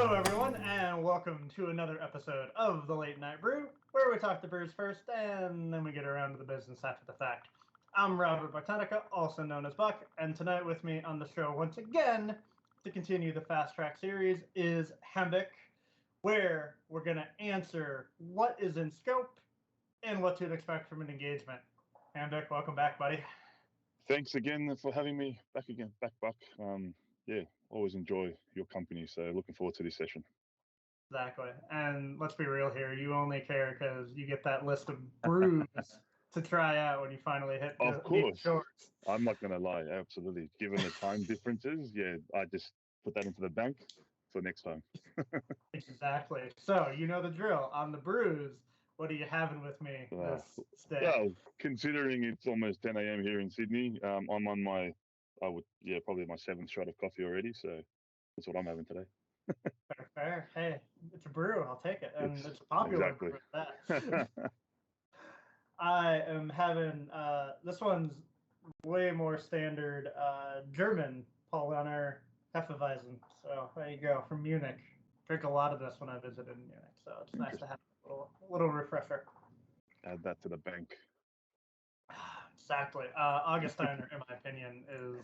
Hello, everyone, and welcome to another episode of the Late Night Brew, where we talk to brews first and then we get around to the business after the fact. I'm Robert Bartonica, also known as Buck, and tonight with me on the show once again to continue the FastTrack series is Hembick, where we're going to answer what is in scope and what to expect from an engagement. Hembick, welcome back, buddy. Thanks again for having me back again, Buck. Yeah, always enjoy your company, so looking forward to this session. Exactly. And let's be real here. You only care because you get that list of brews to try out when you finally hit Of the course. shorts. I'm not going to lie, absolutely. Given the time differences, yeah, I just put that into the bank for next time. Exactly. So, you know the drill. On the brews, what are you having with me this day? Well, considering it's almost 10 a.m. here in Sydney, I'm on probably my seventh shot of coffee already, so that's what I'm having today. Fair. Hey, it's a brew. I'll take it. And it's a popular exactly. brew at that. I am having, this one's way more standard German Paulaner Hefeweizen. So there you go, from Munich. Drink a lot of this when I visited Munich, so it's nice to have a little refresher. Add that to the bank. Exactly. Augustiner, in my opinion, is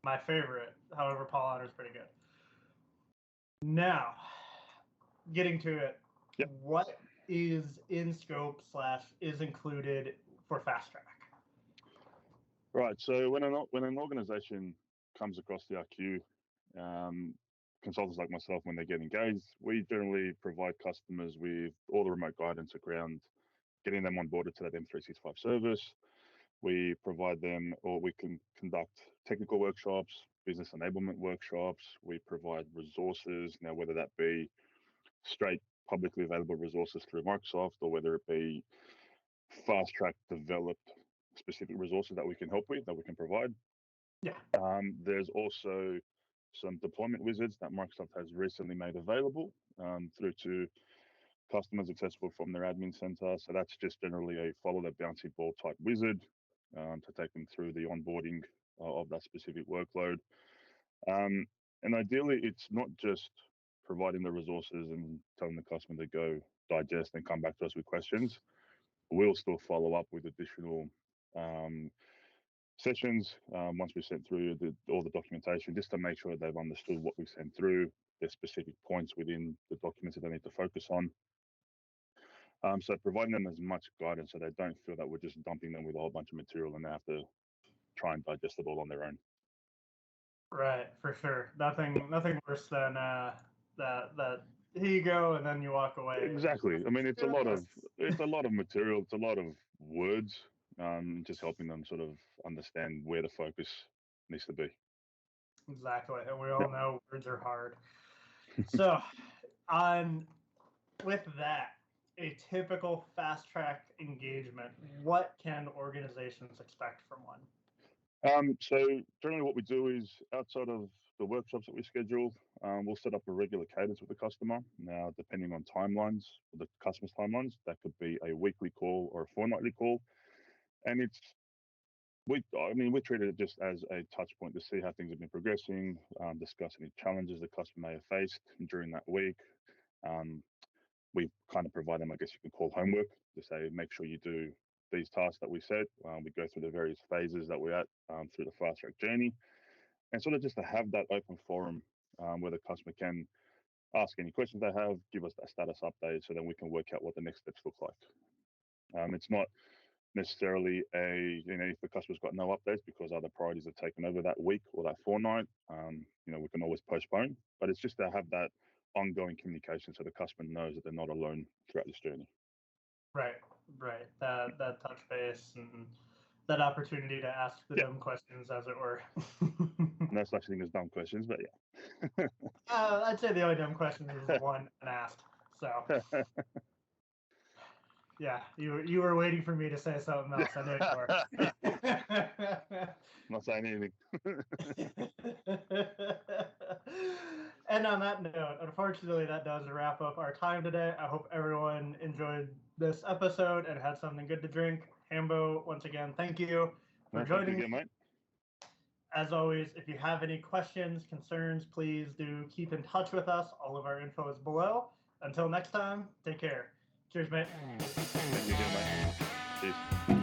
my favorite. However, Paulaner is pretty good. Now, getting to it, yep. What is in scope / is included for FastTrack? Right. So when an organization comes across the RQ, consultants like myself, when they get engaged, we generally provide customers with all the remote guidance around getting them onboarded to that M365 service. We provide them, or we can conduct technical workshops, business enablement workshops. We provide resources, now whether that be straight publicly available resources through Microsoft, or whether it be FastTrack developed specific resources that we can help with, that we can provide. Yeah. There's also some deployment wizards that Microsoft has recently made available through to customers accessible from their admin center. So that's just generally a follow the bouncy ball type wizard to take them through the onboarding of that specific workload. And ideally, it's not just providing the resources and telling the customer to go digest and come back to us with questions. We'll still follow up with additional sessions once we sent through all the documentation, just to make sure they've understood what we sent through, there's specific points within the documents that they need to focus on. So providing them as much guidance so they don't feel that we're just dumping them with a whole bunch of material and they have to try and digest it all on their own. Right, for sure. Nothing worse than that here you go and then you walk away. Exactly. I mean, it's a lot of material. It's a lot of words. Just helping them sort of understand where the focus needs to be. Exactly, and we all know words are hard. So, with that, a typical FastTrack engagement, what can organizations expect from one? So generally what we do is, outside of the workshops that we schedule, we'll set up a regular cadence with the customer. Now, depending on timelines, the customer's timelines, that could be a weekly call or a fortnightly call. And we treat it just as a touch point to see how things have been progressing, discuss any challenges the customer may have faced during that week. We kind of provide them, I guess you can call homework, to say, make sure you do these tasks that we set. We go through the various phases that we're at through the FastTrack journey, and sort of just to have that open forum where the customer can ask any questions they have, give us that status update, so then we can work out what the next steps look like. It's not necessarily if the customer's got no updates because other priorities have taken over that week or that fortnight, we can always postpone, but it's just to have that ongoing communication so the customer knows that they're not alone throughout this journey. Right. That touch base and that opportunity to ask the dumb questions, as it were. No such thing as dumb questions, but yeah. I'd say the only dumb question is the one unasked. So yeah, you were waiting for me to say something else. I know you were. Not saying anything. And on that note, unfortunately, that does wrap up our time today. I hope everyone enjoyed this episode and had something good to drink. Hambo, once again, thank you for joining me. Mate. As always, if you have any questions, concerns, please do keep in touch with us. All of our info is below. Until next time, take care. Cheers, mate. Thank you again, mate. Cheers.